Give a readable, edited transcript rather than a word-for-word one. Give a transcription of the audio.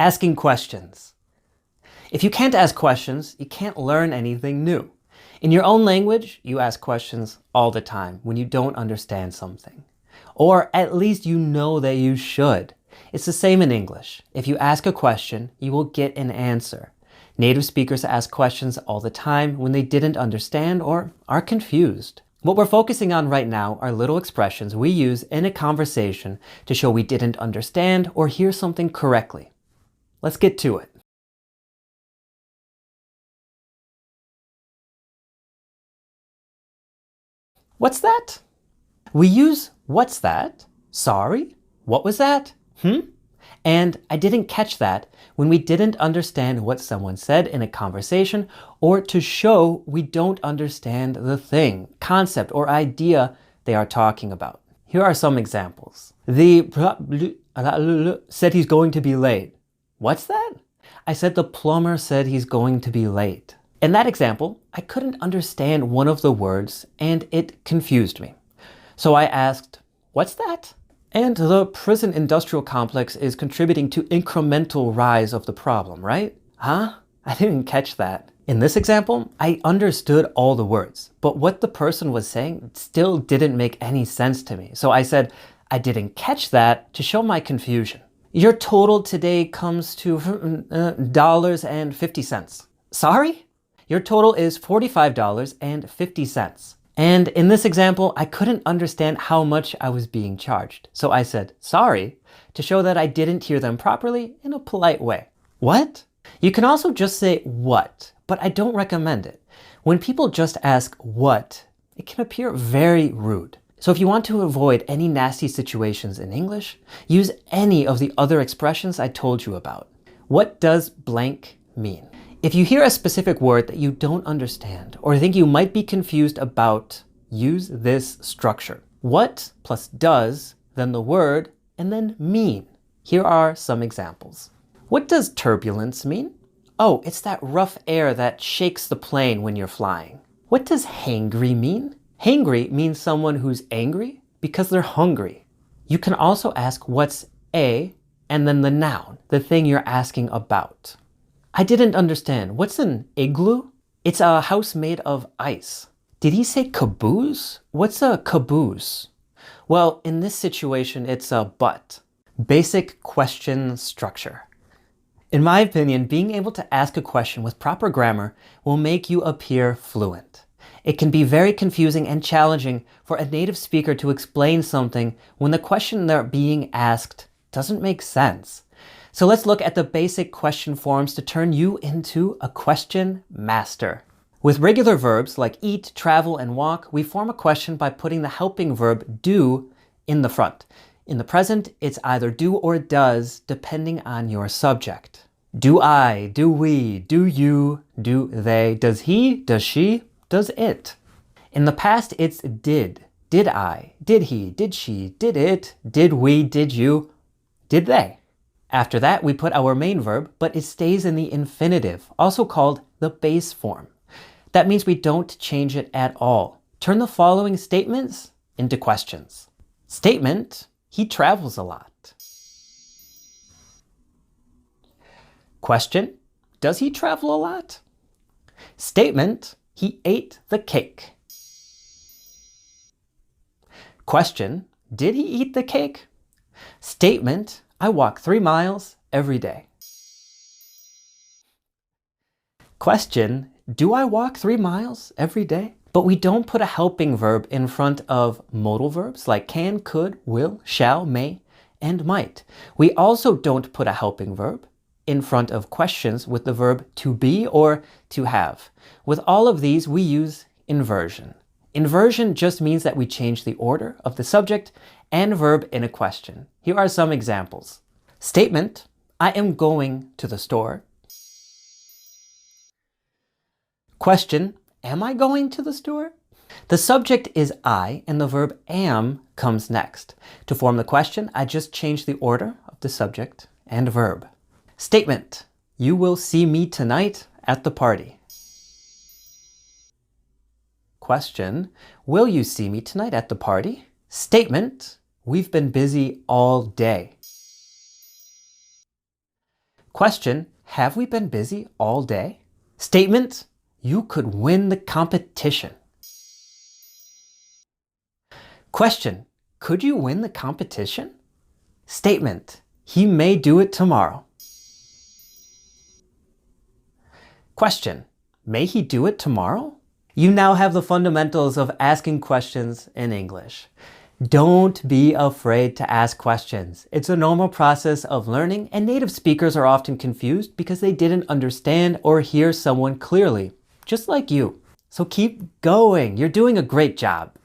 Asking questions. If you can't ask questions, you can't learn anything new. In your own language, you ask questions all the time when you don't understand something. Or at least you know that you should. It's the same in English. If you ask a question, you will get an answer. Native speakers ask questions all the time when they didn't understand or are confused. What we're focusing on right now are little expressions we use in a conversation to show we didn't understand or hear something correctly. Let's get to it. What's that? We use what's that, sorry, what was that, and I didn't catch that when we didn't understand what someone said in a conversation or to show we don't understand the thing, concept, or idea they are talking about. Here are some examples. The said he's going to be late. What's that? I said the plumber said he's going to be late. In that example, I couldn't understand one of the words and it confused me. So I asked, what's that? And the prison industrial complex is contributing to incremental rise of the problem, right? Huh? I didn't catch that. In this example, I understood all the words, but what the person was saying still didn't make any sense to me. So I said, I didn't catch that to show my confusion. Your total today comes to $50. Sorry? Your total is $45.50. And in this example, I couldn't understand how much I was being charged. So I said, sorry, to show that I didn't hear them properly in a polite way. What? You can also just say what, but I don't recommend it. When people just ask what, it can appear very rude. So if you want to avoid any nasty situations in English, use any of the other expressions I told you about. What does blank mean? If you hear a specific word that you don't understand or think you might be confused about, use this structure. What plus does, then the word, and then mean. Here are some examples. What does turbulence mean? Oh, it's that rough air that shakes the plane when you're flying. What does hangry mean? Hangry means someone who's angry because they're hungry. You can also ask what's a, and then the noun, the thing you're asking about. I didn't understand. What's an igloo? It's a house made of ice. Did he say caboose? What's a caboose? Well, in this situation, it's a but. Basic question structure. In my opinion, being able to ask a question with proper grammar will make you appear fluent. It can be very confusing and challenging for a native speaker to explain something when the question they're being asked doesn't make sense. So let's look at the basic question forms to turn you into a question master. With regular verbs like eat, travel, and walk, we form a question by putting the helping verb do in the front. In the present, it's either do or does, depending on your subject. Do I, do we, do you, do they, does he, does she, does it. In the past, it's did I, did he, did she, did it, did we, did you, did they. After that, we put our main verb, but it stays in the infinitive, also called the base form. That means we don't change it at all. Turn the following statements into questions. Statement, he travels a lot. Question, does he travel a lot? Statement, he ate the cake. Question, did he eat the cake? Statement, I walk 3 miles every day. Question, do I walk 3 miles every day? But we don't put a helping verb in front of modal verbs like can, could, will, shall, may, and might. We also don't put a helping verb in front of questions with the verb to be or to have. With all of these, we use inversion. Inversion just means that we change the order of the subject and verb in a question. Here are some examples. Statement, I am going to the store. Question, am I going to the store? The subject is I and the verb am comes next. To form the question, I just changed the order of the subject and verb. Statement, you will see me tonight at the party. Question, will you see me tonight at the party? Statement, we've been busy all day. Question, have we been busy all day? Statement, you could win the competition. Question, could you win the competition? Statement, he may do it tomorrow. Question, may he do it tomorrow? You now have the fundamentals of asking questions in English. Don't be afraid to ask questions. It's a normal process of learning, and native speakers are often confused because they didn't understand or hear someone clearly, just like you. So keep going. You're doing a great job.